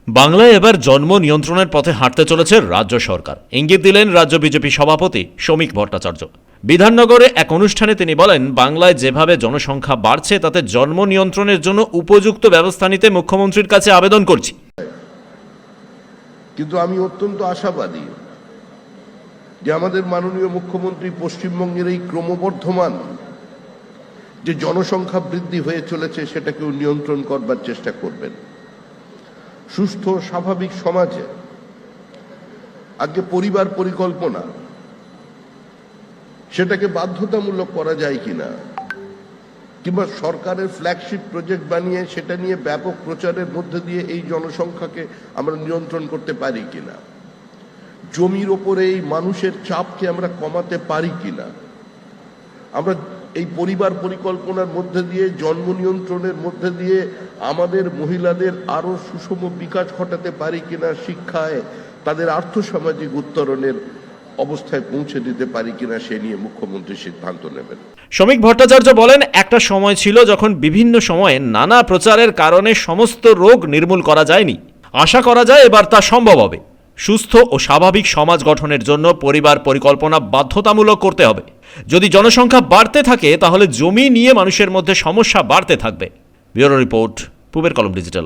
বাংলায় এবার জন্ম নিয়ন্ত্রণের পথে হাঁটতে চলেছে রাজ্য সরকার, ইঙ্গিত দিলেন রাজ্য বিজেপি সভাপতি শমিক ভট্টাচার্য। বিধাননগরে এক অনুষ্ঠানে তিনি বলেন, বাংলায় যেভাবে জনসংখ্যা বাড়ছে তাতে জন্ম নিয়ন্ত্রণের জন্য উপযুক্ত ব্যবস্থা নিতে মুখ্যমন্ত্রীর কাছে আবেদন করছি। কিন্তু আমি অত্যন্ত আশাবাদী যে আমাদের মাননীয় মুখ্যমন্ত্রী পশ্চিমবঙ্গের এই ক্রমবর্ধমান যে জনসংখ্যা বৃদ্ধি হয়ে চলেছে সেটাকেও নিয়ন্ত্রণ করবার চেষ্টা করবেন। সুস্থ স্বাভাবিক সমাজে আজকে পরিবার পরিকল্পনা সেটাকে বাধ্যতামূলক করা যায় কিনা, কিংবা সরকারের ফ্ল্যাগশিপ প্রজেক্ট বানিয়ে সেটা নিয়ে ব্যাপক প্রচারের মধ্যে দিয়ে এই জনসংখ্যাকে আমরা নিয়ন্ত্রণ করতে পারি কিনা, জমির ওপরে এই মানুষের চাপকে আমরা কমাতে পারি কিনা, আমরা এই পরিবার পরিকল্পনার মধ্যে দিয়ে জন্ম নিয়ন্ত্রণের মধ্যে দিয়ে আমাদের মহিলাদের আরো সুষম বিকাশ ঘটাতে পারি কিনা, শিক্ষায় তাদের আর্থসামাজিক উত্তরণের অবস্থায় পৌঁছে দিতে পারি কিনা সে নিয়ে মুখ্যমন্ত্রী সিদ্ধান্ত নেবেন। শমিক ভট্টাচার্য বলেন, একটা সময় ছিল যখন বিভিন্ন সময়ে নানা প্রচারের কারণে সমস্ত রোগ নির্মূল করা যায়নি। আশা করা যায় এবার তা সম্ভব হবে। সুস্থ ও স্বাভাবিক সমাজ গঠনের জন্য পরিবার পরিকল্পনা বাধ্যতামূলক করতে হবে। যদি জনসংখ্যা বাড়তে থাকে তাহলে জমি নিয়ে মানুষের মধ্যে সমস্যা বাড়তে থাকবে। ব্যুরো রিপোর্ট, পূবের কলম ডিজিটাল।